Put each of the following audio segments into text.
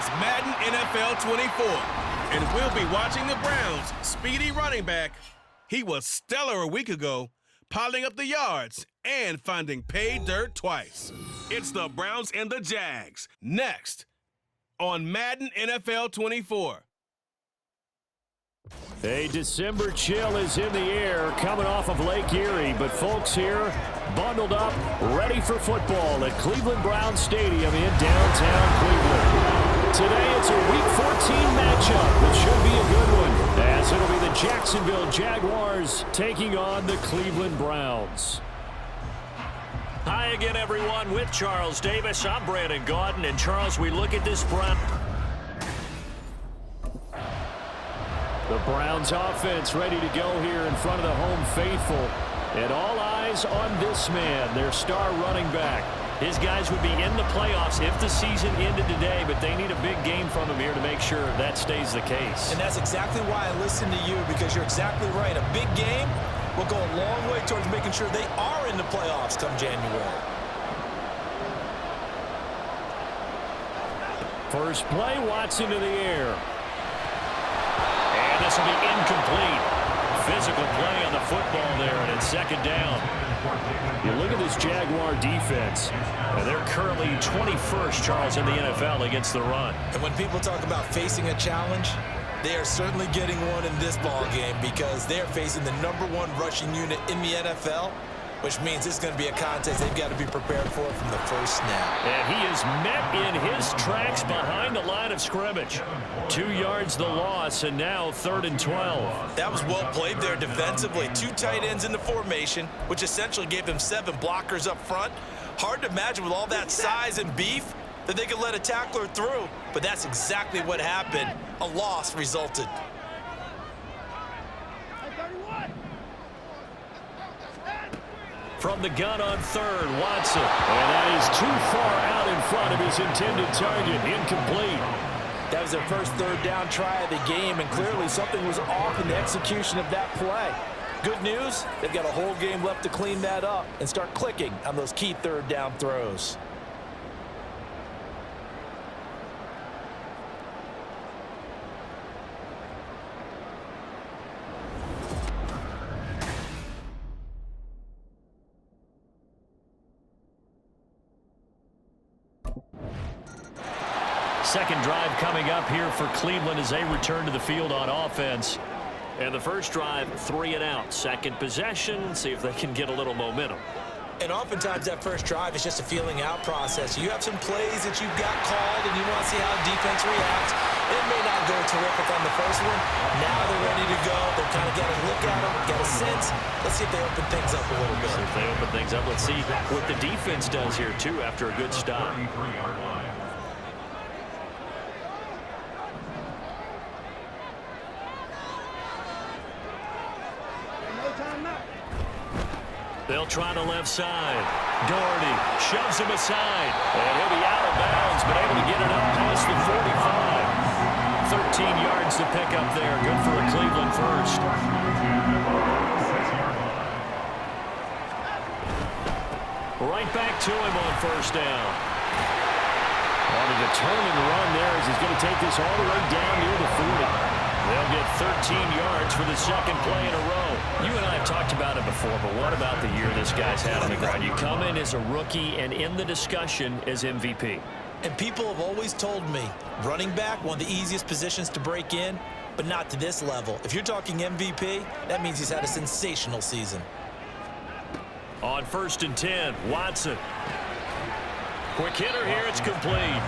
It's Madden NFL 24, and we'll be watching the Browns' speedy running back. He was stellar a week ago, piling up the yards and finding pay dirt twice. It's the Browns and the Jags, next on Madden NFL 24. A December chill is in the air coming off of Lake Erie, but folks here bundled up, ready for football at Cleveland Browns Stadium in downtown Cleveland. Today it's a Week 14 matchup that should be a good one, as it'll be the Jacksonville Jaguars taking on the Cleveland Browns. Hi again, everyone, with Charles Davis. I'm Brandon Gaudin, and Charles, we look at this Brown. The Browns offense ready to go here in front of the home faithful. And all eyes on this man, their star running back. His guys would be in the playoffs if the season ended today, but they need a big game from him here to make sure that stays the case. And that's exactly why I listen to you, because you're exactly right. A big game will go a long way towards making sure they are in the playoffs come January. First play, Watson to the air. And this will be incomplete. Physical play on the football there, and it's second down. You look at this Jaguar defense. And they're currently 21st, Charles, in the NFL against the run. And when people talk about facing a challenge, they are certainly getting one in this ball game, because they're facing the #1 rushing unit in the NFL, which means it's going to be a contest they've got to be prepared for from the first snap. And he is met in his tracks behind the line of scrimmage. 2 yards the loss, and now 3rd and 12. That was well played there defensively. 2 tight ends in the formation, which essentially gave them 7 blockers up front. Hard to imagine with all that size and beef that they could let a tackler through, but that's exactly what happened. A loss resulted. From the gun on 3rd, Watson. And that is too far out in front of his intended target. Incomplete. That was their first 3rd down try of the game, and clearly something was off in the execution of that play. Good news, they've got a whole game left to clean that up and start clicking on those key 3rd down throws. Second drive coming up here for Cleveland as they return to the field on offense. And the first drive, 3 and out. Second possession, see if they can get a little momentum. And oftentimes that first drive is just a feeling out process. You have some plays that you've got called and you want to see how defense reacts. It may not go terrific on the first one. Now they're ready to go. They've kind of got a look at them, got a sense. Let's see if they open things up a little bit. See if they open things up. Let's see what the defense does here, too, after a good stop. They'll try the left side. Daugherty shoves him aside. And he'll be out of bounds, but able to get it up past the 45. 13 yards to pick up there. Good for a Cleveland first. Right back to him on first down. On a determined run there as he's going to take this all the way down near the 40. They'll get 13 yards for the second play in a row. You and I have talked about it before, but what about the year this guy's had on the ground? You come in as a rookie and in the discussion as MVP. And people have always told me, running back, one of the easiest positions to break in, but not to this level. If you're talking MVP, that means he's had a sensational season. On 1st and 10, Watson. Quick hitter here, it's complete.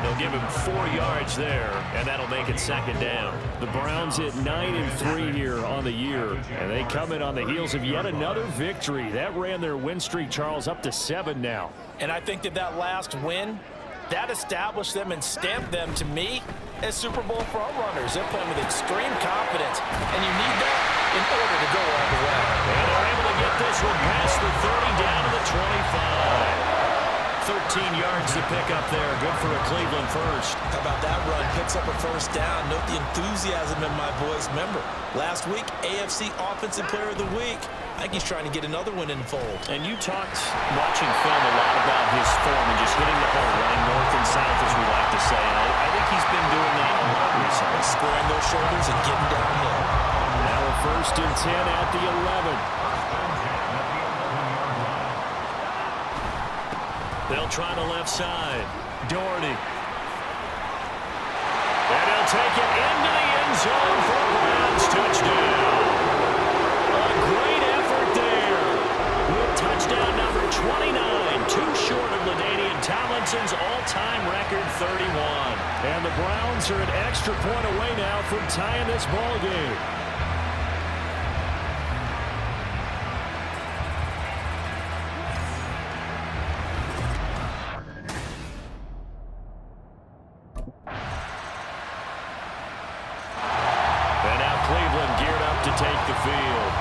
They'll give him 4 yards there, and that'll make it 2nd down. The Browns hit 9-3 here on the year, and they come in on the heels of yet another victory. That ran their win streak, Charles, up to 7 now. And I think that last win, that established them and stamped them, to me, as Super Bowl front runners. They're playing with extreme confidence, and you need that in order to go all the way. And they're able to get this one past the 30 down to the 25. 13 yards to pick up there. Good for a Cleveland first. How about that run? Picks up a first down. Note the enthusiasm in my voice. Remember, last week, AFC Offensive Player of the Week. I think he's trying to get another one in the fold. And you talked, watching film, a lot about his form and just hitting the hole, running north and south, as we like to say. And I think he's been doing that a lot recently. Squaring those shoulders and getting downhill. Now a 1st and 10 at the 11. They'll try the left side. Daugherty. And he'll take it into the end zone for a Browns touchdown. A great effort there. With touchdown number 29, too short of LaDainian Tomlinson's all-time record 31. And the Browns are an extra point away now from tying this ball game. Take the field.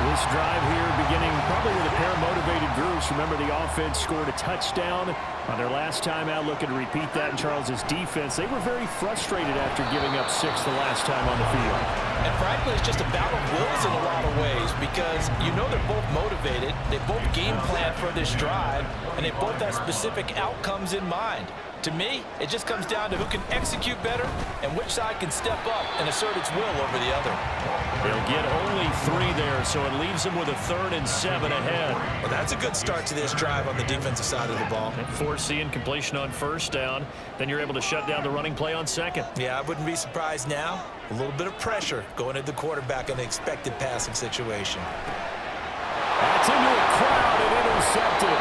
This drive here beginning probably with a pair of motivated groups. Remember, the offense scored a touchdown on their last time out, looking to repeat that in Charles's defense. They were very frustrated after giving up 6 the last time on the field. And frankly, it's just a battle of wills in a lot of ways because you know they're both motivated, they both game plan for this drive, and they both have specific outcomes in mind. To me, it just comes down to who can execute better and which side can step up and assert its will over the other. They'll get only 3 there, so it leaves them with a 3rd and 7 ahead. Well, that's a good start to this drive on the defensive side of the ball. And forcing completion on 1st down, then you're able to shut down the running play on 2nd. Yeah, I wouldn't be surprised now. A little bit of pressure going at the quarterback in an expected passing situation. That's into a crowd and intercepted.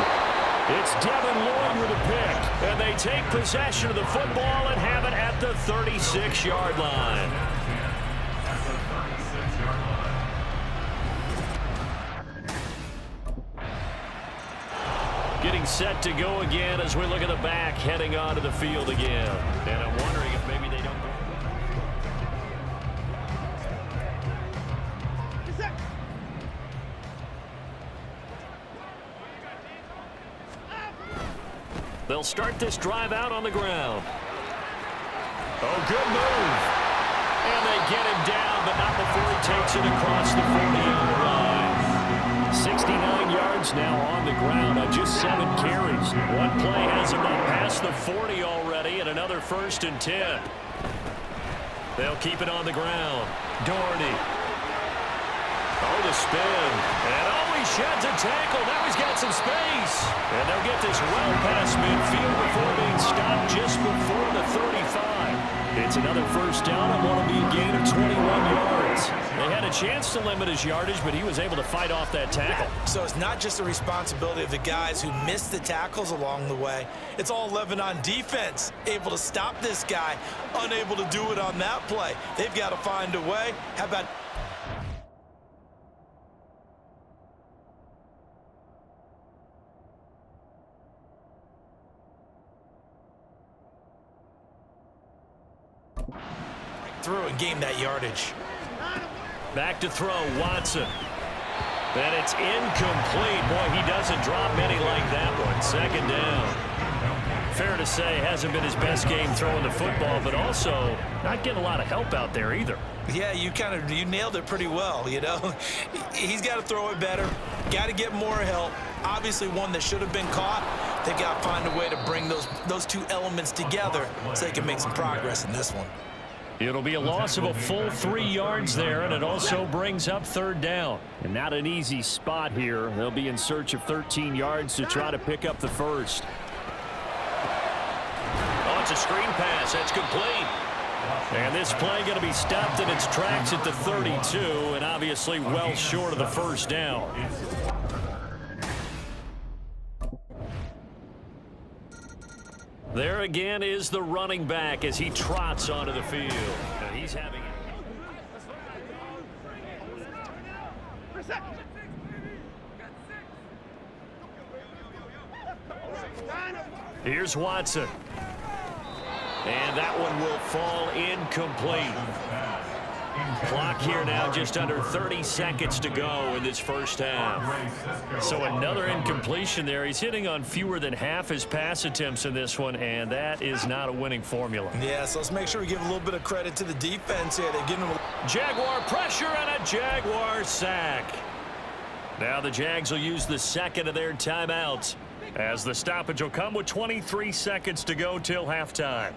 It's Devin Lloyd with a pick. And they take possession of the football and have it at the 36-yard line. Getting set to go again as we look at the back heading onto the field again. And I'm wondering if maybe they don't go. They'll start this drive out on the ground. Oh, good move. And they get him down, but not before he takes it across the 40-yard line. 69 yards now on the ground on just 7 carries. One play has him up past the 40 already, and another 1st and 10. They'll keep it on the ground. Daugherty. Oh, the spin. And he sheds a tackle. Now he's got some space. And they'll get this well past midfield before being stopped just before the 35. It's another 1st down and what will be a gain of 21 yards. They had a chance to limit his yardage, but he was able to fight off that tackle. So it's not just the responsibility of the guys who missed the tackles along the way. It's all 11 on defense, able to stop this guy, unable to do it on that play. They've got to find a way. How about... through and gain that yardage. Back to throw, Watson. And it's incomplete. Boy, he doesn't drop many like that one. 2nd down. Fair to say, hasn't been his best game throwing the football, but also not getting a lot of help out there either. Yeah, you nailed it pretty well, you know. He's got to throw it better. Got to get more help. Obviously one that should have been caught. They've got to find a way to bring those 2 elements together so they can make some progress in this one. It'll be a loss of a full 3 yards there, and it also brings up 3rd down. And not an easy spot here. They'll be in search of 13 yards to try to pick up the 1st. Oh, it's a screen pass. That's complete. And this play going to be stopped in its tracks at the 32, and obviously well short of the 1st down. There again is the running back as he trots onto the field. Now he's having Here's Watson. And that one will fall incomplete. Clock here now just under 30 seconds to go in this 1st half. So another incompletion there. He's hitting on fewer than half his pass attempts in this one, and that is not a winning formula. Yeah, so let's make sure we give a little bit of credit to the defense here. They're giving him Jaguar pressure and a Jaguar sack. Now the Jags will use the second of their timeouts, as the stoppage will come with 23 seconds to go till halftime.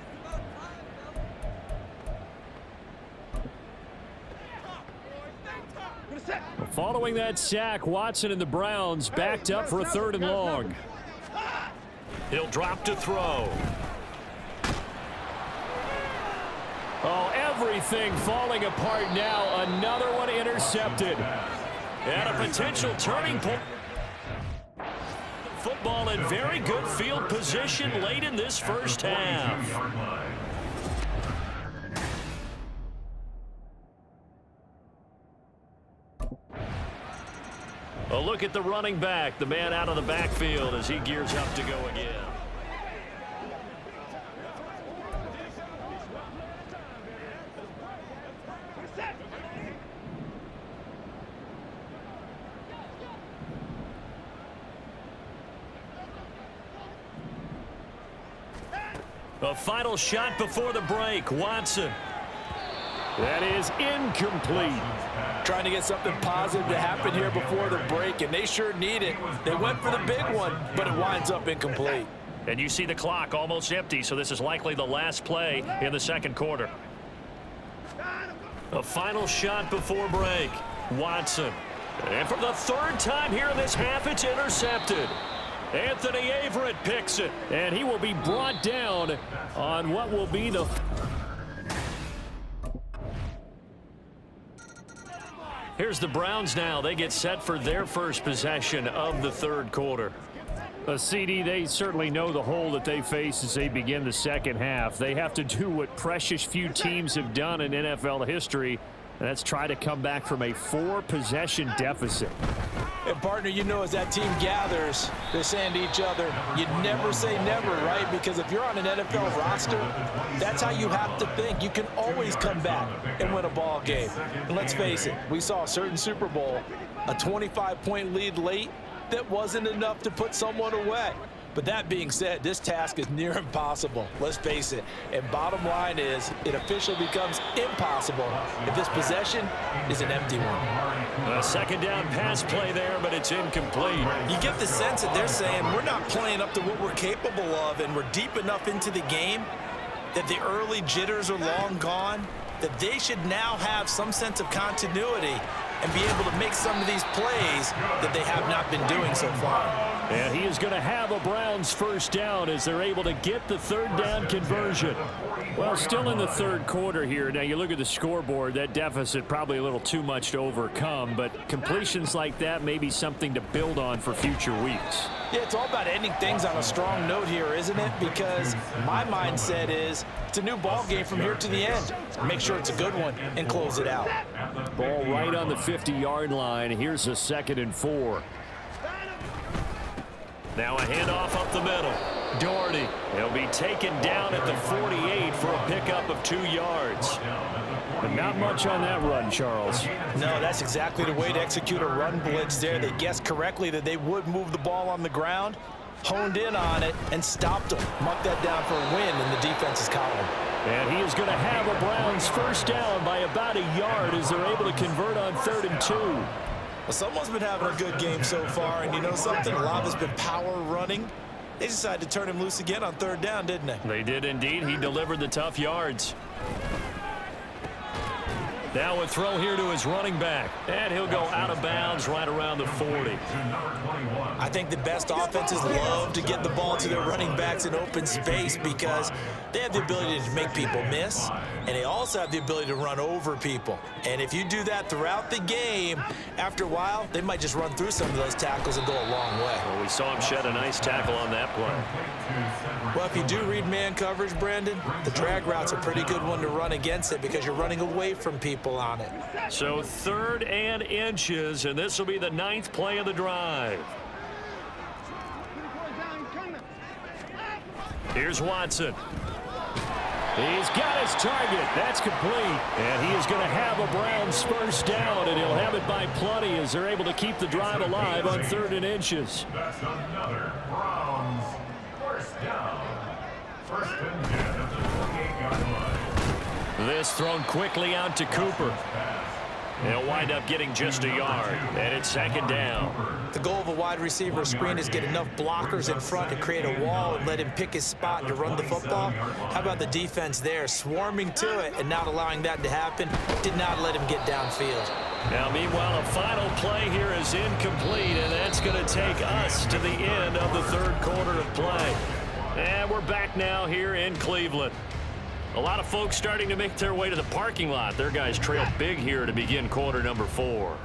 Following that sack, Watson and the Browns backed up for a 3rd and long. He'll drop to throw. Oh, everything falling apart now. Another one intercepted. And a potential turning point. Football in very good field position late in this first half. A look at the running back, the man out of the backfield as he gears up to go again. A final shot before the break. Watson. That is incomplete. Trying to get something positive to happen here before the break, and they sure need it. They went for the big one, but it winds up incomplete. And you see the clock almost empty, so this is likely the last play in the second quarter. A final shot before break. Watson. And for the 3rd time here in this half, it's intercepted. Anthony Averett picks it. And he will be brought down on what will be the... Here's the Browns now. They get set for their first possession of the 3rd quarter. A CD, they certainly know the hole that they face as they begin the second half. They have to do what precious few teams have done in NFL history, and that's try to come back from a 4-possession deficit. And, partner, you know, as that team gathers, they're saying to each other, you never say never, right? Because if you're on an NFL roster, that's how you have to think. You can always come back and win a ball game. And let's face it, we saw a certain Super Bowl, a 25-point lead late that wasn't enough to put someone away. But that being said, this task is near impossible. Let's face it. And bottom line is, it officially becomes impossible if this possession is an empty one. A second down pass play there, but it's incomplete. You get the sense that they're saying we're not playing up to what we're capable of, and we're deep enough into the game that the early jitters are long gone, that they should now have some sense of continuity and be able to make some of these plays that they have not been doing so far. And he is going to have a Browns first down as they're able to get the 3rd down conversion. Well, still in the 3rd quarter here. Now, you look at the scoreboard, that deficit probably a little too much to overcome, but completions like that may be something to build on for future weeks. Yeah, it's all about ending things on a strong note here, isn't it? Because my mindset is it's a new ball game from here to the end. Make sure it's a good one and close it out. Ball right on the 50-yard line. Here's a 2nd and 4. Now a handoff up the middle. Daugherty. He'll be taken down at the 48 for a pickup of 2 yards. But not much on that run, Charles. No, that's exactly the way to execute a run blitz there. They guessed correctly that they would move the ball on the ground, honed in on it, and stopped them. Mucked that down for a win in the defense's column. And he is going to have a Browns first down by about a yard as they're able to convert on 3rd and 2. Well, someone's been having a good game so far, and you know something? A lot of it's been power running. They decided to turn him loose again on 3rd down, didn't they? They did indeed. He delivered the tough yards. Now a throw here to his running back. And he'll go out of bounds right around the 40. I think the best offenses love to get the ball to their running backs in open space because they have the ability to make people miss, and they also have the ability to run over people. And if you do that throughout the game, after a while, they might just run through some of those tackles and go a long way. Well, we saw him shed a nice tackle on that play. Well, if you do read man coverage, Brandon, the drag route's a pretty good one to run against it because you're running away from people on it. So 3rd and inches, and this will be the 9th play of the drive. Here's Watson. He's got his target. That's complete. And he is going to have a Browns first down, and he'll have it by plenty as they're able to keep the drive alive on 3rd and inches. That's another Browns first down. First and 10 at the 28-yard line. This thrown quickly out to Cooper. They'll wind up getting just a yard, and it's second down. The goal of a wide receiver screen is get enough blockers in front to create a wall and let him pick his spot to run the football. How about the defense there, swarming to it and not allowing that to happen? Did not let him get downfield. Now, meanwhile, a final play here is incomplete, and that's going to take us to the end of the third quarter of play. And we're back now here in Cleveland. A lot of folks starting to make their way to the parking lot. Their guys trail big here to begin quarter number 4.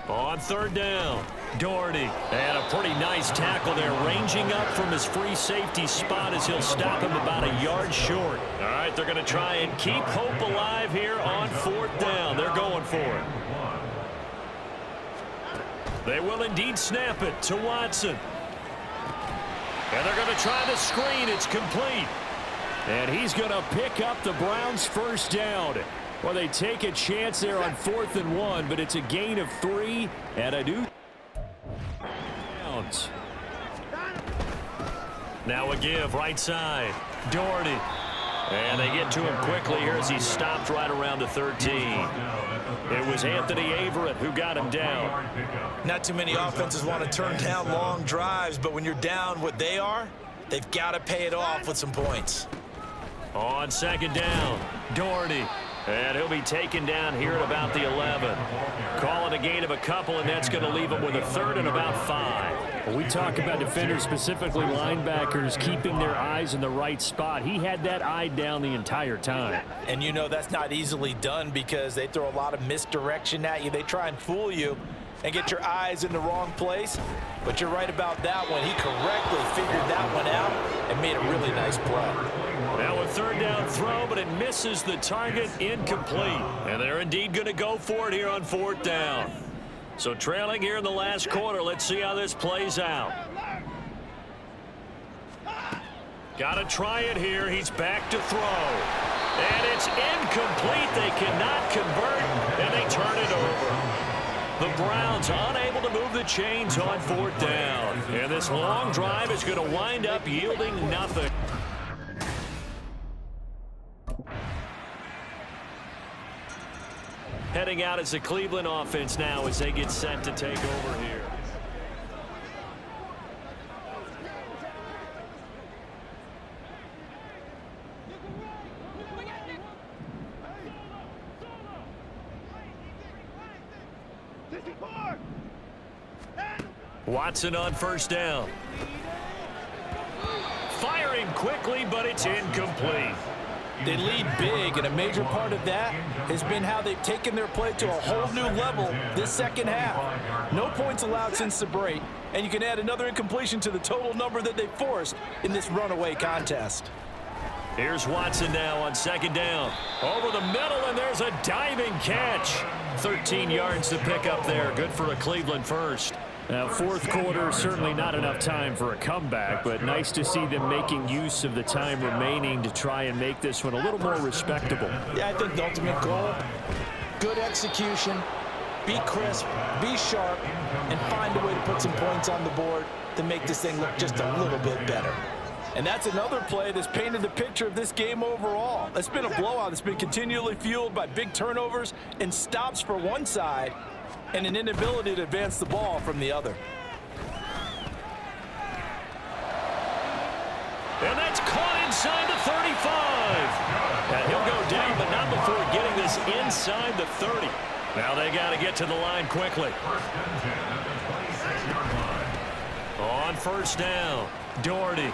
On third down, Daugherty. And a pretty nice tackle there, ranging up from his free safety spot as he'll stop him about a yard short. All right, they're going to try and keep hope alive here on fourth down. They're going for it. They will indeed snap it to Watson. And they're going to try the screen. It's complete. And he's going to pick up the Browns' first down. Well, they take a chance there on 4th and 1, but it's a gain of 3 and a new downs. Now a give right side. Daugherty. And they get to him quickly here as he stopped right around the 13. It was Anthony Averett who got him down. Not too many offenses want to turn down long drives, but when you're down what they are, they've got to pay it off with some points. On second down, Daugherty. And he'll be taken down here at about the 11. Calling a gain of a couple, and that's going to leave him with a third and about 5. When we talk about defenders, specifically linebackers, keeping their eyes in the right spot. He had that eye down the entire time. And you know that's not easily done because they throw a lot of misdirection at you. They try and fool you and get your eyes in the wrong place. But you're right about that one. He correctly figured that one out and made a really nice play. Now a third down throw, but it misses the target, incomplete. And they're indeed going to go for it here on fourth down. So trailing here in the last quarter, let's see how this plays out. Got to try it here. He's back to throw. And it's incomplete. They cannot convert, and they turn it over. The Browns unable to move the chains on fourth down. And this long drive is going to wind up yielding nothing. Heading out as the Cleveland offense now as they get set to take over here. Watson on first down. Firing quickly, but it's incomplete. They lead big, and a major part of that has been how they've taken their play to a whole new level this second half. No points allowed since the break, and you can add another incompletion to the total number that they forced in this runaway contest. Here's Watson now on second down. Over the middle, and there's a diving catch. 13 yards to pick up there. Good for a Cleveland first. Now, fourth quarter, certainly not enough time for a comeback, but nice to see them making use of the time remaining to try and make this one a little more respectable. Yeah, I think the ultimate goal, good execution, be crisp, be sharp, and find a way to put some points on the board to make this thing look just a little bit better. And that's another play that's painted the picture of this game overall. It's been a blowout that's been continually fueled by big turnovers and stops for one side and an inability to advance the ball from the other. And that's caught inside the 35. And he'll go down, but not before getting this inside the 30. Now they got to get to the line quickly. On first down, Daugherty.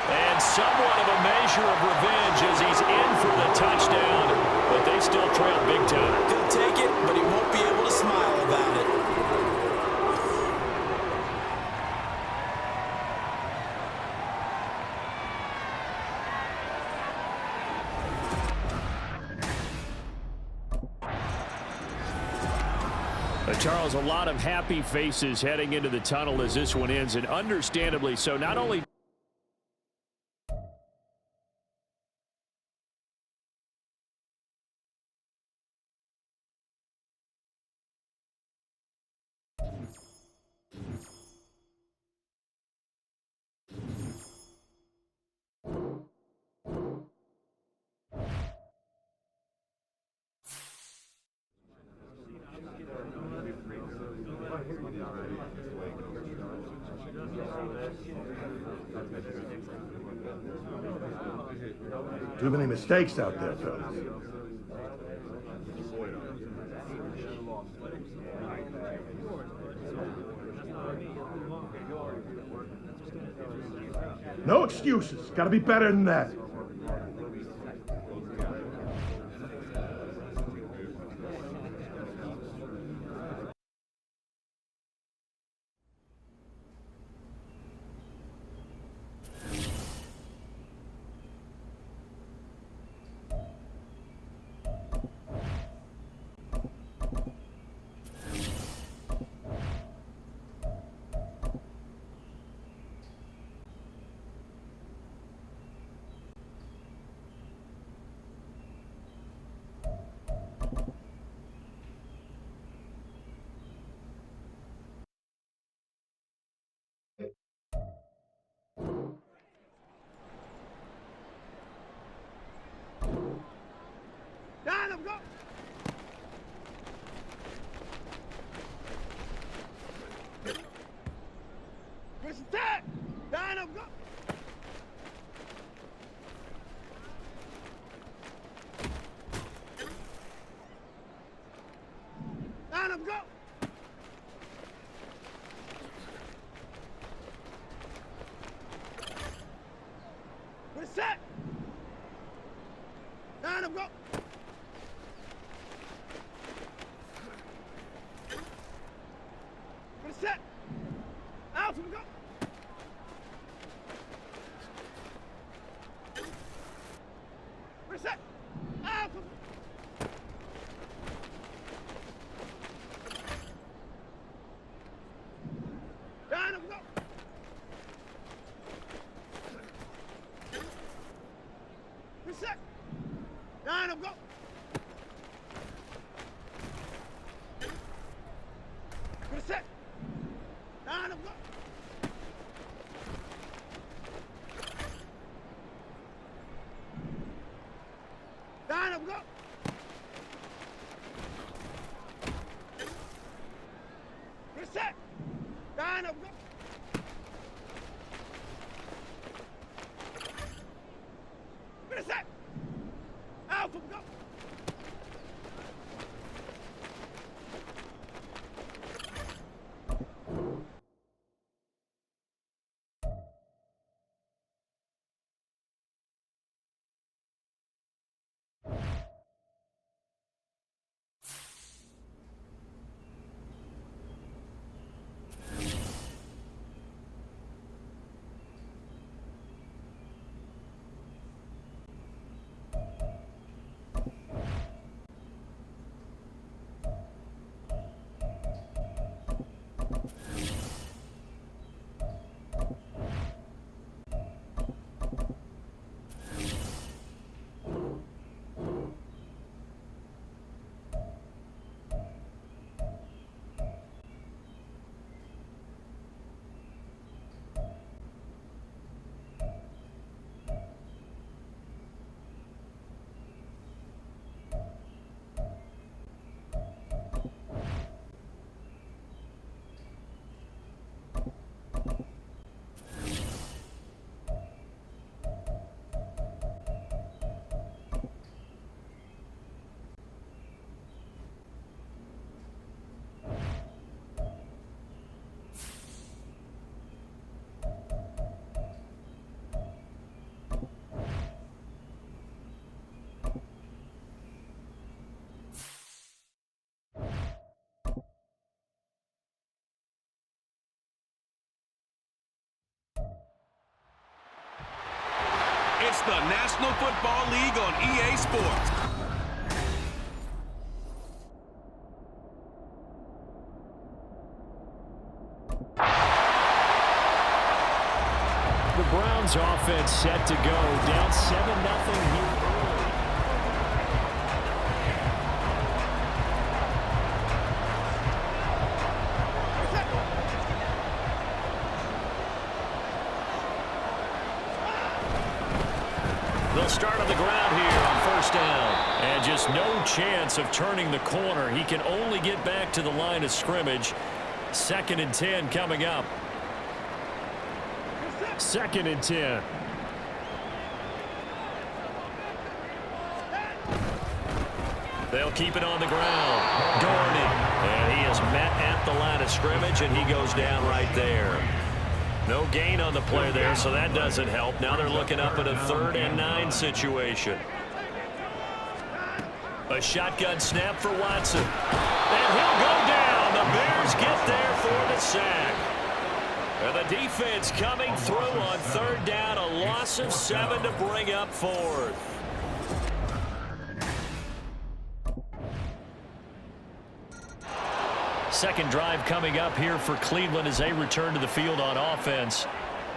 And somewhat of a measure of revenge as he's in for the touchdown, but they still trail big time. He'll take it, but he won't be able to smile about it. Charles, a lot of happy faces heading into the tunnel as this one ends, and understandably so. Not only Too many mistakes out there, fellas. No excuses. Got to be better than that. Down, go! Push attack! Down, go! Down, go! Push attack! Down, go! Set. Out and go. Reset. Out and down and go. Reset. Down and go. Reset. Down and go. Down and go. Reset. Down and go. Reset. Out and go. It's the National Football League on EA Sports. The Browns offense set to go. Down 7-0 here early. They'll start on the ground here on first down. And just no chance of turning the corner. He can only get back to the line of scrimmage. 2nd and 10 coming up. 2nd and 10. They'll keep it on the ground. Daugherty. And he is met at the line of scrimmage, and he goes down right there. No gain on the play there, so that doesn't help. Now they're looking up at a 3rd and 9 situation. A shotgun snap for Watson. And he'll go down. The Bears get there for the sack. And the defense coming through on 3rd down. A loss of 7 to bring up 4th. Second drive coming up here for Cleveland as they return to the field on offense.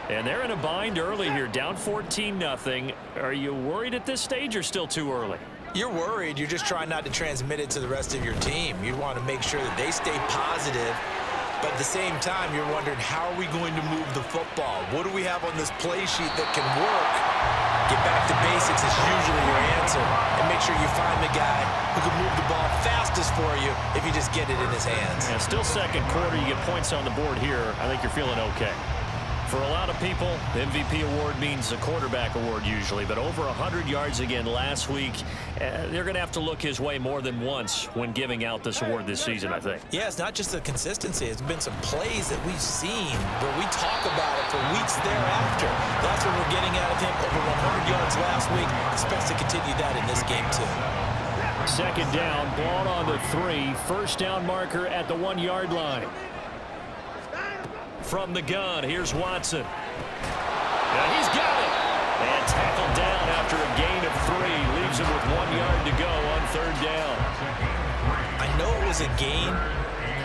And they're in a bind early here, down 14-0. Are you worried at this stage or still too early? You're worried. You're just trying not to transmit it to the rest of your team. You want to make sure that they stay positive. But at the same time, you're wondering, how are we going to move the football? What do we have on this play sheet that can work? Get back to basics is usually your answer. And make sure you find the guy who can move the ball fastest for you if you just get it in his hands. Yeah, still second quarter. You get points on the board here. I think you're feeling okay. For a lot of people, the MVP award means a quarterback award usually, but over 100 yards again last week. They're going to have to look his way more than once when giving out this award this season, I think. Yeah, it's not just the consistency. It's been some plays that we've seen where we talk about it for weeks thereafter. That's what we're getting out of him. Over 100 yards last week. Expects to continue that in this game, too. Second down, ball on the 3. First down marker at the 1-yard line. From the gun, here's Watson. And he's got it. And tackled down after a gain of 3. Leaves him with 1 yard to go on 3rd down. I know it was a gain,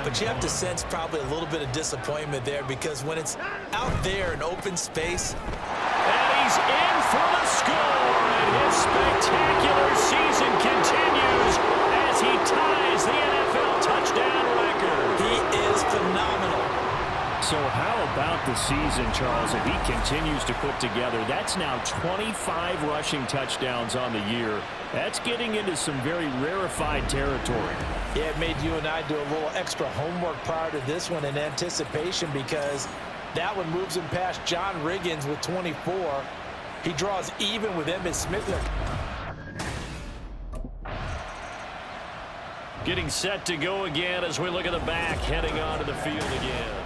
but you have to sense probably a little bit of disappointment there, because when it's out there in open space. And he's in for the score. And his spectacular season continues as he ties the NFL touchdown record. He is phenomenal. So how about the season, Charles? If he continues to put together, that's now 25 rushing touchdowns on the year. That's getting into some very rarefied territory. Yeah, it made you and I do a little extra homework prior to this one in anticipation, because that one moves him past John Riggins with 24. He draws even with Emmitt Smith. Getting set to go again as we look at the back, heading onto the field again.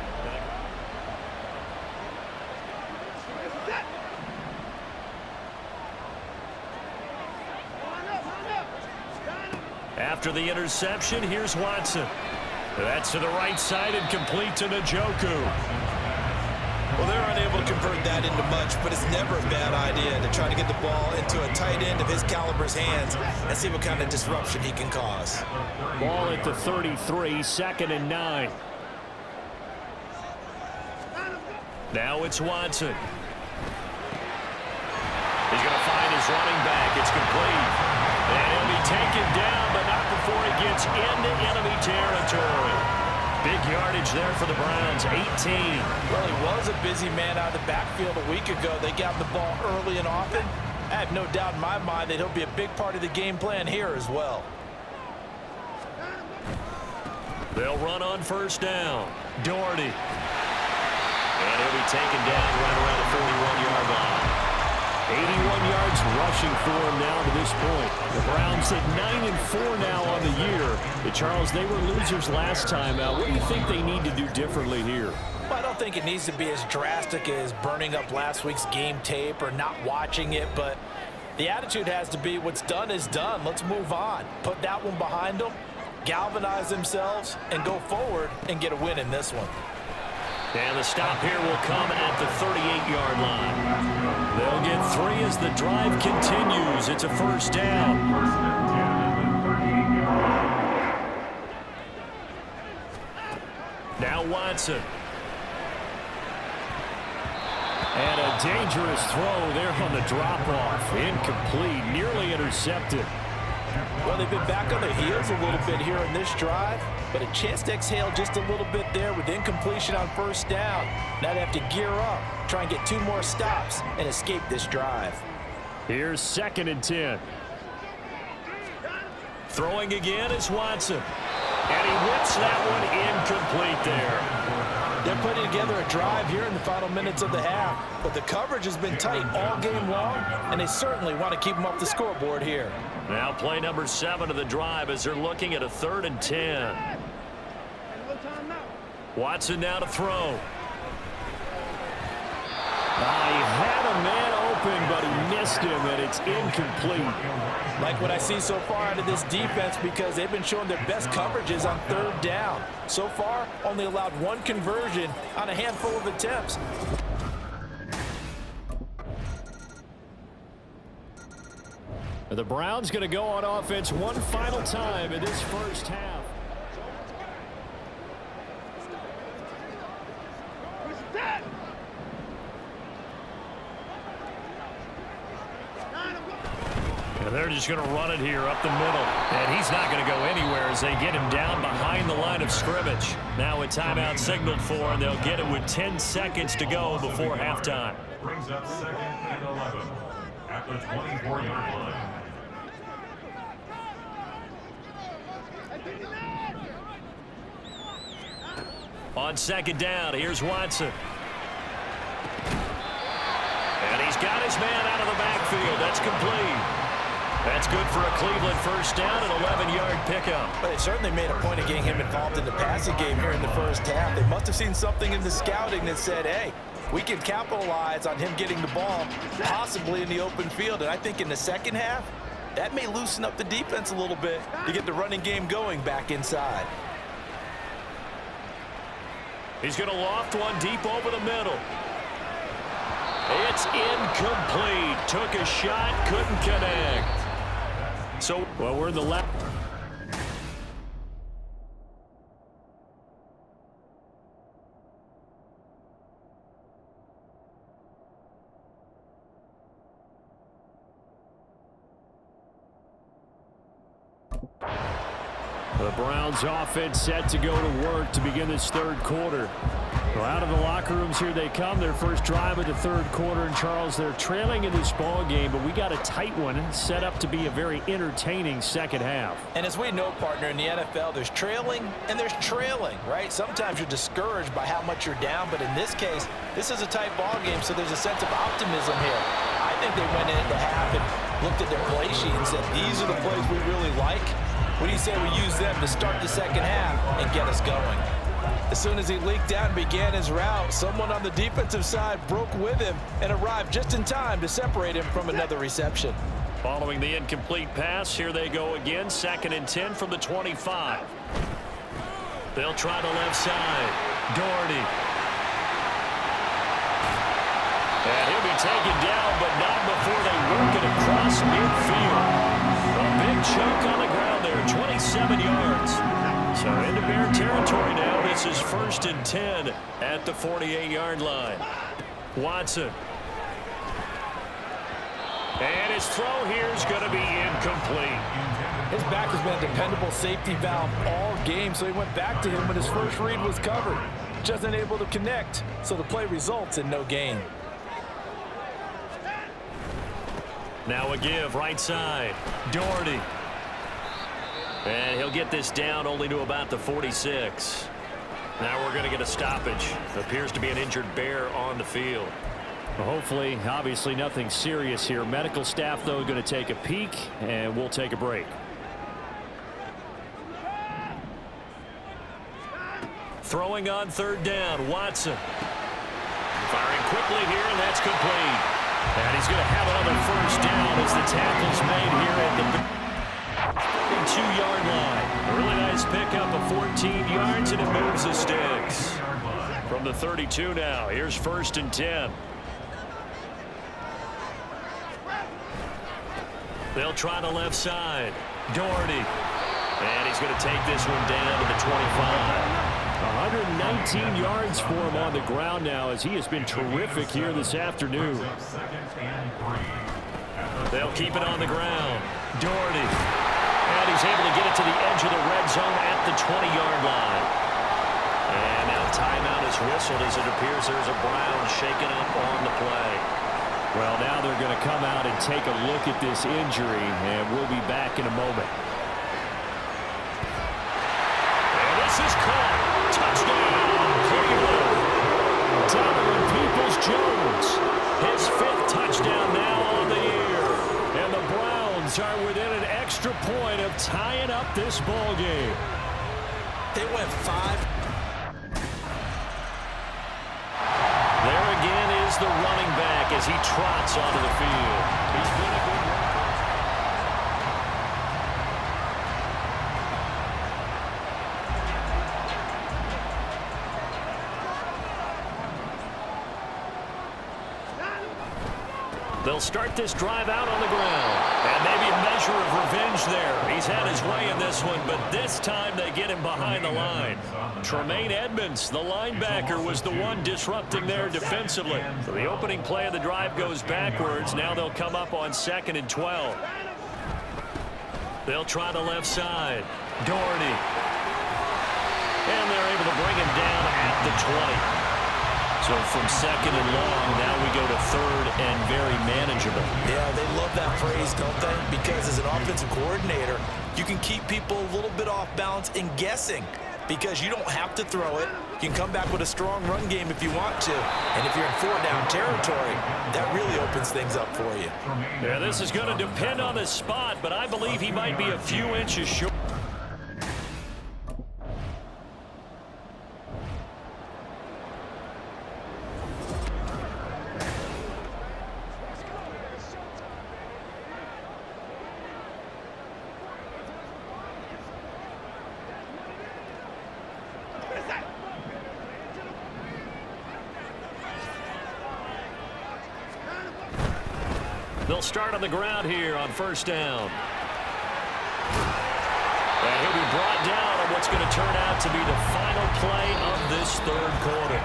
After the interception, here's Watson. That's to the right side and complete to Njoku. Well, they're unable to convert that into much, but it's never a bad idea to try to get the ball into a tight end of his caliber's hands and see what kind of disruption he can cause. Ball at the 33, 2nd and 9. Now it's Watson. He's going to find his running back. It's complete. And he'll be taken down, but not before he gets into enemy territory. Big yardage there for the Browns, 18. Well, he was a busy man out of the backfield a week ago. They got the ball early and often. I have no doubt in my mind that he'll be a big part of the game plan here as well. They'll run on 1st down. Daugherty. And he'll be taken down right around the 41-yard line. 81 yards rushing for him now to this point. The Browns at 9-4 now on the year. Charles, they were losers last time out. What do you think they need to do differently here? Well, I don't think it needs to be as drastic as burning up last week's game tape or not watching it, but the attitude has to be what's done is done. Let's move on. Put that one behind them, galvanize themselves, and go forward and get a win in this one. And the stop here will come at the 38-yard line. They'll get 3 as the drive continues. It's a 1st down. Now Watson. And a dangerous throw there on the drop-off. Incomplete, nearly intercepted. Well, they've been back on their heels a little bit here in this drive, but a chance to exhale just a little bit there with incompletion on 1st down. Now they have to gear up, try and get 2 more stops, and escape this drive. Here's 2nd and 10. Throwing again is Watson. And he whips that one incomplete there. They're putting together a drive here in the final minutes of the half, but the coverage has been tight all game long, and they certainly want to keep them off the scoreboard here. Now play number 7 of the drive as they're looking at a 3rd and 10. Watson now to throw. He had a man open, but he missed him, and it's incomplete. Like what I see so far out of this defense, because they've been showing their best coverages on 3rd down. So far, only allowed 1 conversion on a handful of attempts. The Browns going to go on offense one final time in this first half. And they're just going to run it here up the middle. And he's not going to go anywhere as they get him down behind the line of scrimmage. Now a timeout signaled for, and they'll get it with 10 seconds to go before halftime. Brings up 2nd and 11 at the 24-yard line. On 2nd down, here's Watson. And he's got his man out of the backfield. That's complete. That's good for a Cleveland first down, an 11-yard pickup. But they certainly made a point of getting him involved in the passing game here in the first half. They must have seen something in the scouting that said, hey, we can capitalize on him getting the ball, possibly in the open field. And I think in the second half, that may loosen up the defense a little bit to get the running game going back inside. He's going to loft one deep over the middle. It's incomplete. Took a shot, couldn't connect. So, well, we're in the left. The Browns offense set to go to work to begin this 3rd quarter. Well, out of the locker rooms here they come. Their first drive of the 3rd quarter. And Charles, they're trailing in this ball game, but we got a tight one set up to be a very entertaining second half. And as we know, partner, in the NFL, there's trailing and there's trailing, right? Sometimes you're discouraged by how much you're down, but in this case, this is a tight ball game, so there's a sense of optimism here. I think they went into half and looked at their play sheet and said, these are the plays we really like. What do you say we use them to start the second half and get us going? As soon as he leaked out and began his route, someone on the defensive side broke with him and arrived just in time to separate him from another reception. Following the incomplete pass, here they go again. 2nd and 10 from the 25. They'll try the left side. Daugherty. And he'll be taken down, but not before they work it across midfield. A big chunk on the ground there, 27 yards. So into Bear territory now. This is 1st and 10 at the 48-yard line. Watson. And his throw here is going to be incomplete. His back has been a dependable safety valve all game, so he went back to him when his first read was covered. Just unable to connect, so the play results in no gain. Now a give, right side. Daugherty. And he'll get this down only to about the 46. Now we're going to get a stoppage. Appears to be an injured Bear on the field. Well, hopefully, obviously nothing serious here. Medical staff, though, going to take a peek, and we'll take a break. Throwing on 3rd down, Watson. Firing quickly here, and that's complete. And he's going to have another first down as the tackle's made here at the 32-yard line. A really nice pickup of 14 yards, and it moves the sticks. From the 32 now, here's 1st and 10. They'll try the left side. Daugherty. And he's going to take this one down to the 25. 119 yards for him on the ground now, as he has been terrific here this afternoon. They'll keep it on the ground. Daugherty. And he's able to get it to the edge of the red zone at the 20-yard line. And now timeout is whistled as it appears there's a Brown shaken up on the play. Well, now they're going to come out and take a look at this injury, and we'll be back in a moment. And this is caught. Touchdown, Cleveland. Jags are within an extra point of tying up this ball game. They went 5. There again is the running back as he trots onto the field. He's been a good They'll start this drive out on the ground. And maybe a measure of revenge there. He's had his way in this one, but this time they get him behind the line. Tremaine Edmonds, the linebacker, was the one disrupting there defensively. So the opening play of the drive goes backwards. Now they'll come up on 2nd and 12. They'll try the left side. Daugherty. And they're able to bring him down at the 20. So from 2nd and long, now we go to 3rd and very manageable. Yeah, they love that phrase, don't they? Because as an offensive coordinator, you can keep people a little bit off balance and guessing because you don't have to throw it. You can come back with a strong run game if you want to. And if you're in 4-down territory, that really opens things up for you. Yeah, this is going to depend on the spot, but I believe he might be a few inches short. They'll start on the ground here on 1st down. And he'll be brought down on what's going to turn out to be the final play of this 3rd quarter.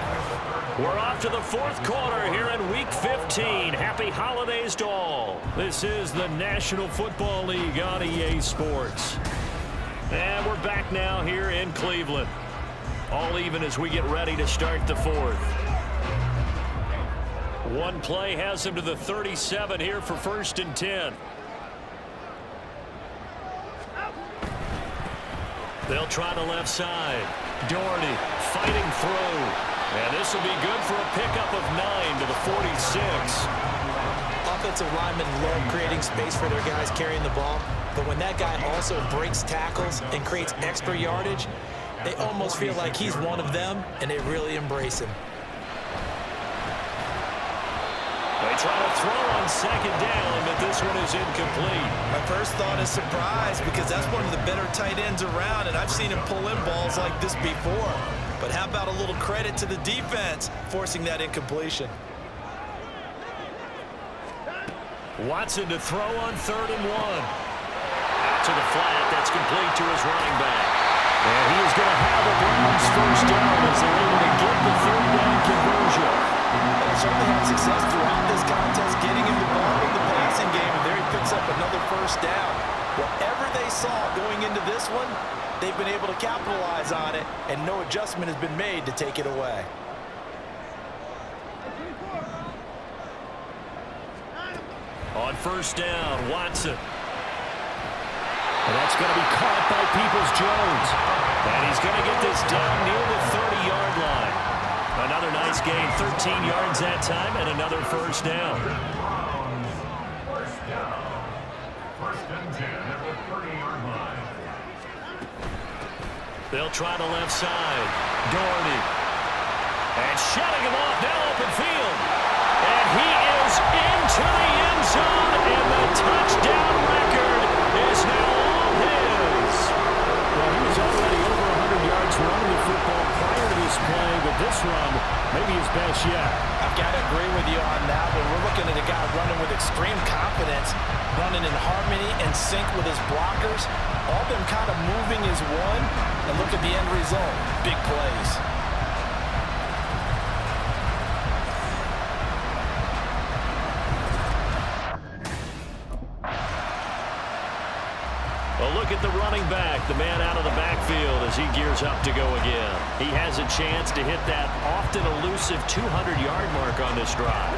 We're off to the 4th quarter here in Week 15. Happy holidays to all. This is the National Football League on EA Sports. And we're back now here in Cleveland. All even as we get ready to start the 4th. One play has him to the 37 here for 1st and 10. They'll try the left side. Daugherty fighting through. And this will be good for a pickup of 9 to the 46. Offensive linemen love creating space for their guys carrying the ball. But when that guy also breaks tackles and creates extra yardage, they almost feel like he's one of them, and they really embrace him. They try to throw on 2nd down, but this one is incomplete. My first thought is surprise because that's one of the better tight ends around, and I've seen him pull in balls like this before. But how about a little credit to the defense forcing that incompletion? Watson to throw on 3rd and 1. Out to the flat. That's complete to his running back. And he is going to have a Browns 1st down as they're able to get the 3rd down conversion. They certainly had success throughout this contest, getting him the ball in the passing game, and there he picks up another 1st down. Whatever they saw going into this one, they've been able to capitalize on it, and no adjustment has been made to take it away. On 1st down, Watson. And that's going to be caught by Peoples-Jones. And he's going to get this down near the 30-yard line. Another nice gain, 13 yards that time, and another 1st down. 1st down. 1st and 10 at the 30-yard line. They'll try the left side. Daugherty. And shutting him off now open field. And he is into the end zone, and the touchdown record is now all his. Well, he was already over 100 yards running the football prior to this play, but this run may be his best yet. I've got to agree with you on that, but we're looking at a guy running with extreme confidence, running in harmony and sync with his blockers. All them kind of moving as one, and look at the end result. Big plays. Well, look at the running back, the man out of the backfield as he gears up to go again. He has a chance to hit that often elusive 200-yard mark on this drive.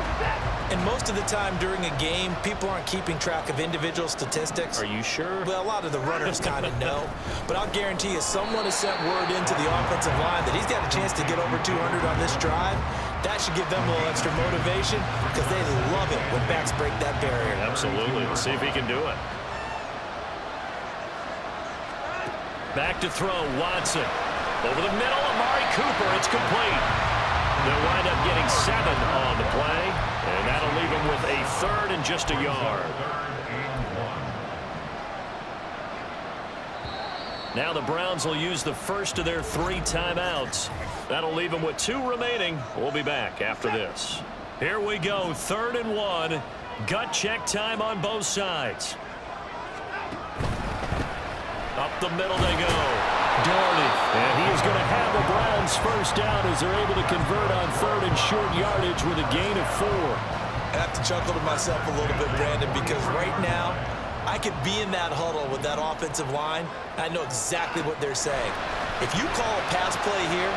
And most of the time during a game, people aren't keeping track of individual statistics. Are you sure? Well, a lot of the runners kind of know. But I'll guarantee you someone has sent word into the offensive line that he's got a chance to get over 200 on this drive. That should give them a little extra motivation because they love it when backs break that barrier. Absolutely. Let's see if he can do it. Back to throw, Watson. Over the middle, Amari Cooper. It's complete. They'll wind up getting 7 on the play, and that'll leave them with a 3rd and just a yard. Now the Browns will use the first of their 3 timeouts. That'll leave them with 2 remaining. We'll be back after this. Here we go, 3rd and 1. Gut check time on both sides. Up the middle they go. Daugherty. And he is going to have the Browns first down as they're able to convert on 3rd and short yardage with a gain of 4. I have to chuckle to myself a little bit, Brandon, because right now I could be in that huddle with that offensive line. I know exactly what they're saying. If you call a pass play here,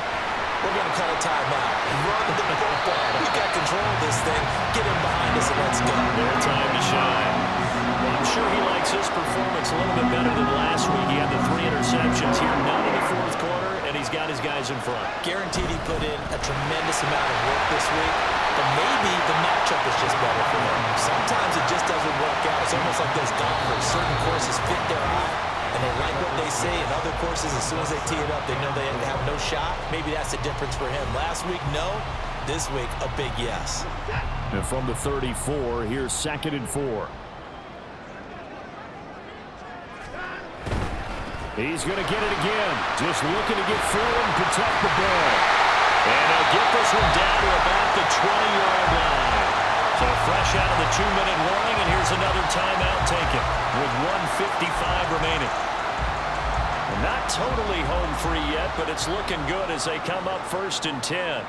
we're going to call a timeout. Run the football. We got control of this thing. Get him behind us and let's go. Their time to shine. Well, I'm sure he likes his performance a little bit better than last week. He had the 3 interceptions here, none in the 4th quarter, and he's got his guys in front. Guaranteed he put in a tremendous amount of work this week, but maybe the matchup is just better for him. Sometimes it just doesn't work out. It's almost like those golfers. Certain courses fit their eye, and they like what they see. In other courses, as soon as they tee it up, they know they have no shot. Maybe that's the difference for him. Last week, no. This week, a big yes. And from the 34, here's 2nd and 4. He's going to get it again. Just looking to get through and protect the ball. And he'll get this one down to about the 20-yard line. So fresh out of the 2-minute warning, and here's another timeout taken with 1:55 remaining. Not totally home free yet, but it's looking good as they come up 1st and 10.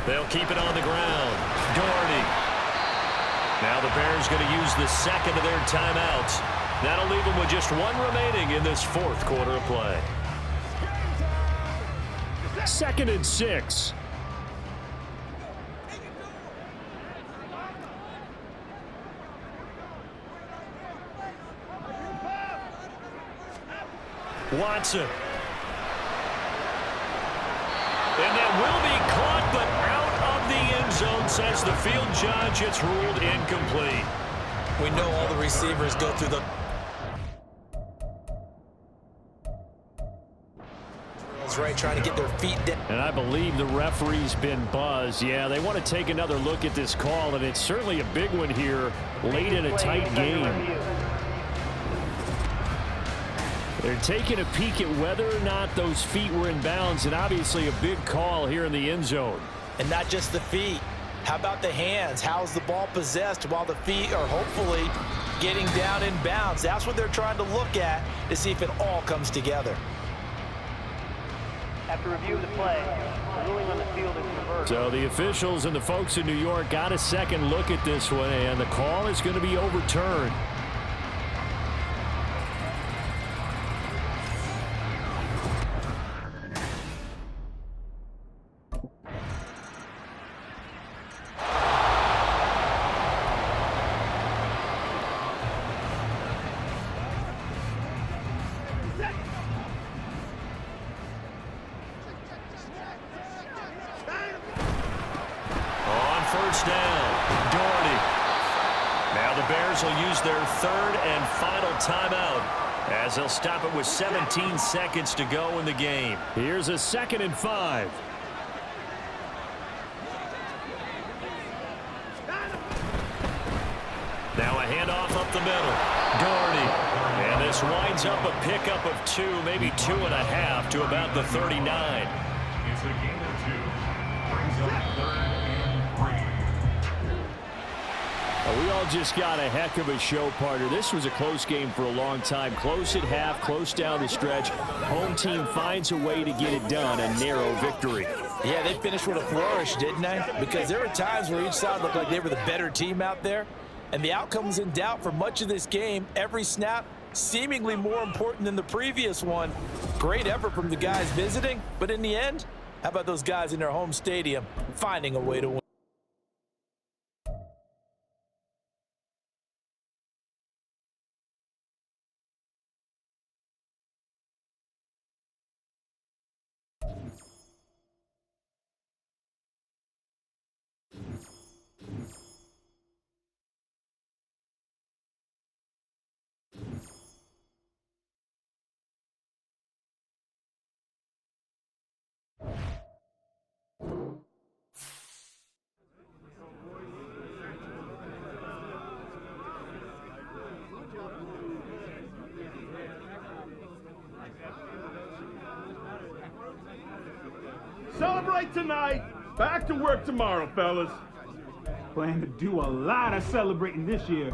They'll keep it on the ground. Daugherty. Now the Bears going to use the 2nd of their timeouts. That'll leave them with just 1 remaining in this 4th quarter of play. 2nd and 6. Watson. And that will be caught, but out of the end zone, says the field judge. It's ruled incomplete. We know all the receivers go through the drills, right, trying to get their feet down. And I believe the referee's been buzzed. Yeah, they want to take another look at this call, and it's certainly a big one here late in a tight game. They're taking a peek at whether or not those feet were in bounds, and obviously a big call here in the end zone. And not just the feet. How about the hands? How's the ball possessed while the feet are hopefully getting down in bounds? That's what they're trying to look at to see if it all comes together. After review of the play, the ruling on the field is reversed. So the officials and the folks in New York got a second look at this one, and the call is going to be overturned. First down, Daugherty. Now the Bears will use their 3rd and final timeout as they'll stop it with 17 seconds to go in the game. Here's a 2nd and 5. Now a handoff up the middle. Daugherty. And this winds up a pickup of 2, maybe 2.5 to about the 39. It's a gain of 2. Brings up 3rd and 3. We all just got a heck of a show, partner. This was a close game for a long time. Close at half, close down the stretch. Home team finds a way to get it done, a narrow victory. Yeah, they finished with a flourish, didn't they? Because there were times where each side looked like they were the better team out there, and the outcome was in doubt for much of this game. Every snap seemingly more important than the previous one. Great effort from the guys visiting, but in the end, how about those guys in their home stadium finding a way to win? Celebrate tonight. Back to work tomorrow, fellas. Plan to do a lot of celebrating this year.